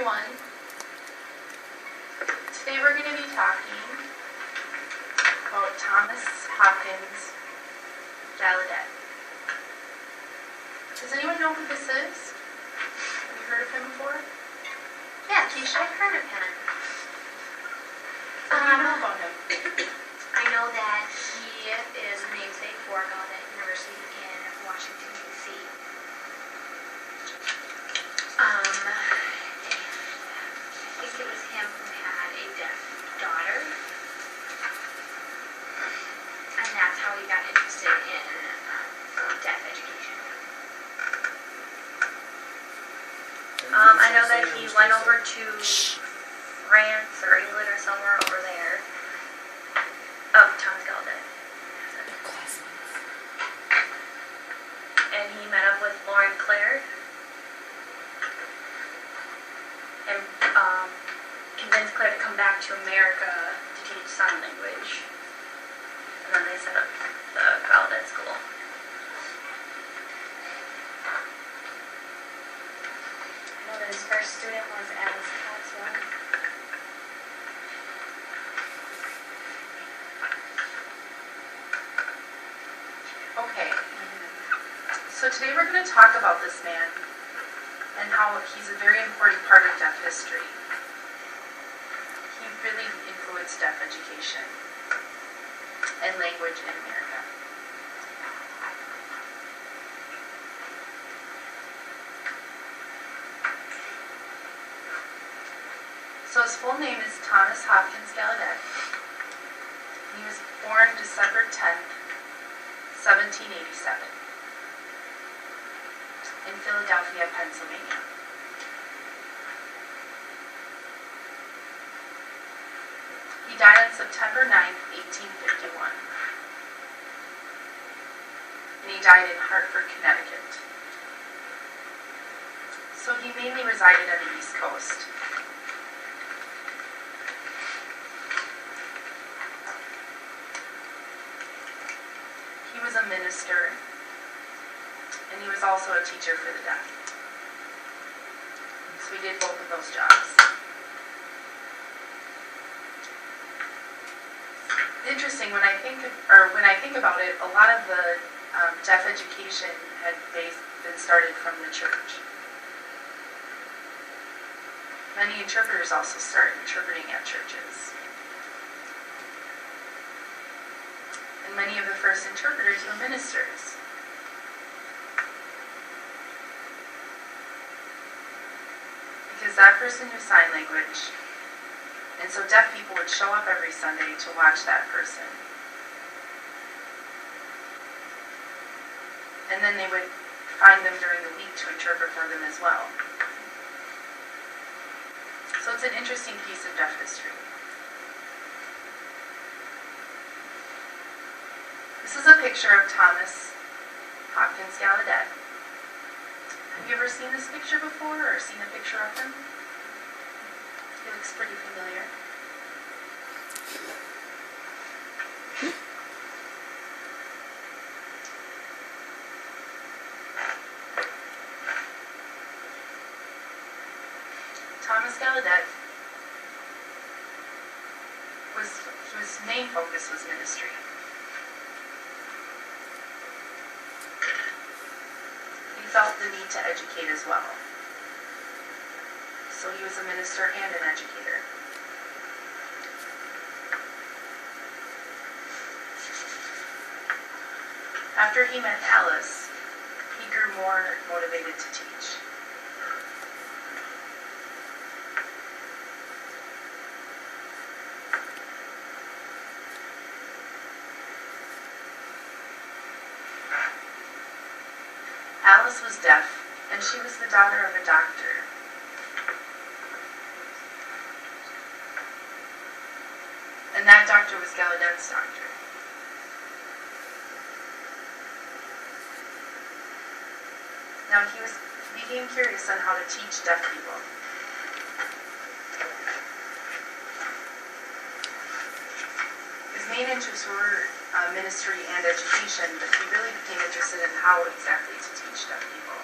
everyone. Today we're going to be talking about Thomas Hopkins Gallaudet. Does anyone know who this is? Have you heard of him before? Yes, Keisha? I've heard of him. What do you know about him? I know that he is a namesake for Gallaudet University in Washington, D.C. I think it was him who had a deaf daughter, and that's how he got interested in deaf education. I know that he went over to France or England or somewhere over there. Oh, Thomas Gallaudet. And he met up with Lauren Clare and convinced Claire to come back to America to teach sign language. And then they set up the Gallaudet School. I know that his first student was Alice Cotswell. Okay. So today we're going to talk about this man and how he's a very important part of deaf history. He really influenced deaf education and language in America. So his full name is Thomas Hopkins Gallaudet. He was born December 10th, 1787 in Philadelphia, Pennsylvania. He died on September 9th, 1851. And he died in Hartford, Connecticut. So he mainly resided on the East Coast. He was a minister, and he was also a teacher for the deaf. So he did both of those jobs. Interesting, when I think about it, a lot of the deaf education had been started from the church. Many interpreters also started interpreting at churches. And many of the first interpreters were ministers. Because that person knew sign language, and so deaf people would show up every Sunday to watch that person. And then they would find them during the week to interpret for them as well. So it's an interesting piece of deaf history. This is a picture of Thomas Hopkins Gallaudet. Have you ever seen this picture before or seen a picture of him? He looks pretty familiar. Thomas Gallaudet, his main focus was ministry. He felt the need to educate as well. So he was a minister and an educator. After he met Alice, he grew more motivated to teach. Alice was deaf, and she was the daughter of a doctor. And that doctor was Gallaudet's doctor. Now he became curious on how to teach deaf people. His main interests were ministry and education, but he really became interested in how exactly to teach deaf people.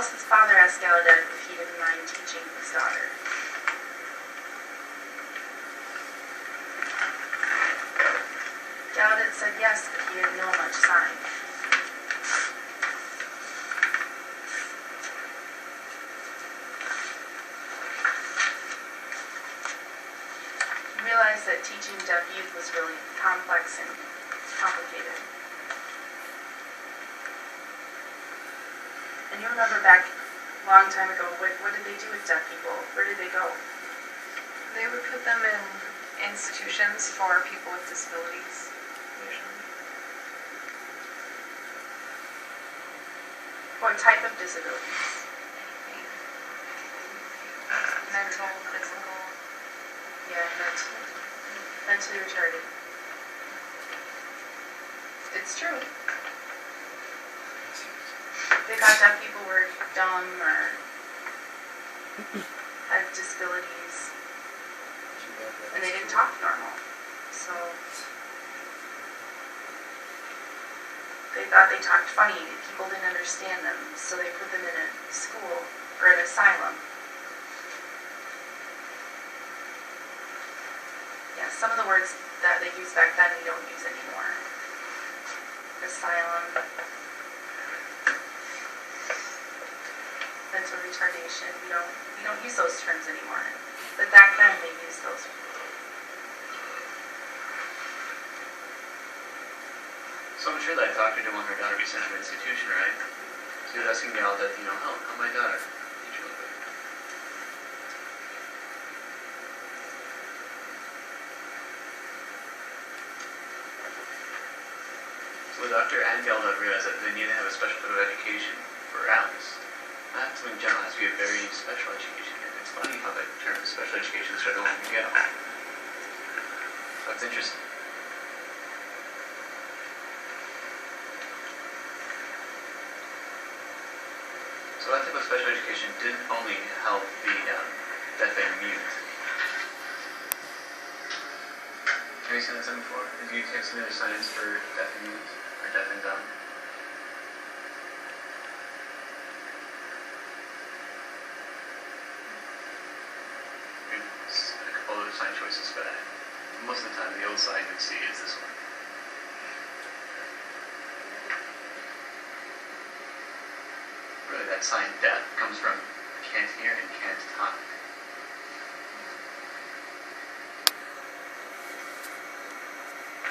Alice's father asked Gallaudet if he didn't mind teaching his daughter. Gallaudet said yes, but he didn't know much sign. He realized that teaching deaf youth was really complex and complicated. And you remember back a long time ago, what did they do with deaf people? Where did they go? They would put them in institutions for people with disabilities, usually. What type of disabilities? Mental, physical. Yeah, mentally retarded. It's true. They thought deaf people were dumb or had disabilities, and they didn't talk normal. So they thought they talked funny. People didn't understand them, so they put them in a school or an asylum. Yeah, some of the words that they used back then we don't use anymore. Asylum, mental retardation. We don't use those terms anymore. But back then they used those. So I'm sure that doctor didn't want her daughter to be sent to an institution, right? So he was asking Gallaudet, help my daughter. Teach her a little bit. So the doctor and Gallaudet realized that they needed to have a special type of education for Alice. Not something general, it has to be a very special education. And it's funny how that term special education started long ago. So it's interesting. So that type of special education didn't only help the deaf and mute. Have you seen this before? Have you seen other signs for deaf and mute? Or deaf and dumb? There's a couple other sign choices, but most of the time the old sign you'd see is this one. Really, that sign deaf comes from can't hear and can't talk.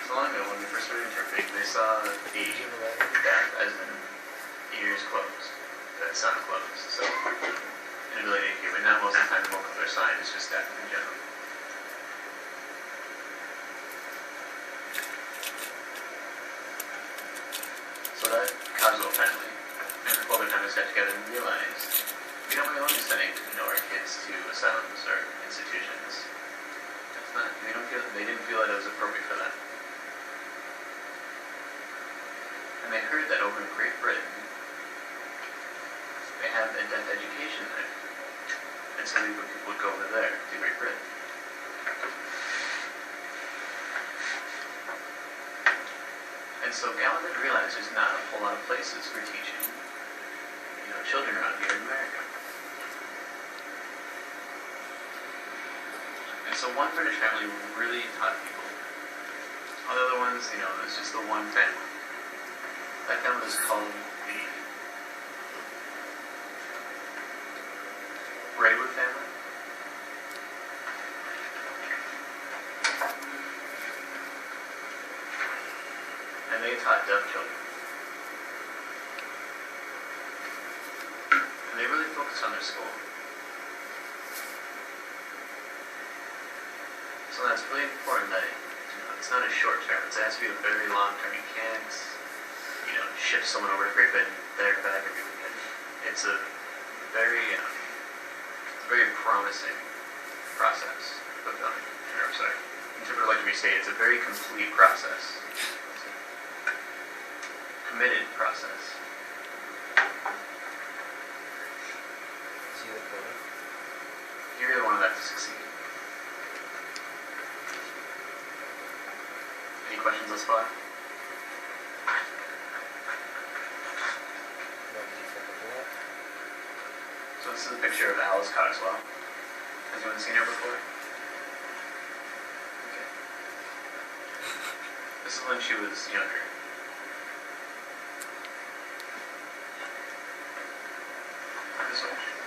So long ago, when we first started interpreting, they saw the deaf as in ears closed, that sound closed. So, inability to hear. But now most of the time, the vocal sign is just deaf in general. So that causal family. And a couple other families got together and realized we don't really want to be sending our kids to asylums or institutions. That's not. They didn't feel that it was appropriate for them. And they heard that over in Great Britain, they have a deaf education there, and so people would go over there to Great Britain. And so Gallaudet realized there's not a whole lot of places for teaching children around here in America. And so one British family really taught people. All the other ones, it's just the one family. That family was called the Braywood family. And they taught deaf children. And they really focused on their school. So that's really important that it's not a short term. It has to be a very long term. You can't, ship someone over to Great Britain, there back every weekend. It's a very promising process. Interpreter like to restate, it's a very complete process. Committed process. You're the one that has to succeed. Any questions thus far? So this is a picture of Alice Cogswell. Has anyone seen her before? Okay. This is when she was younger. This one.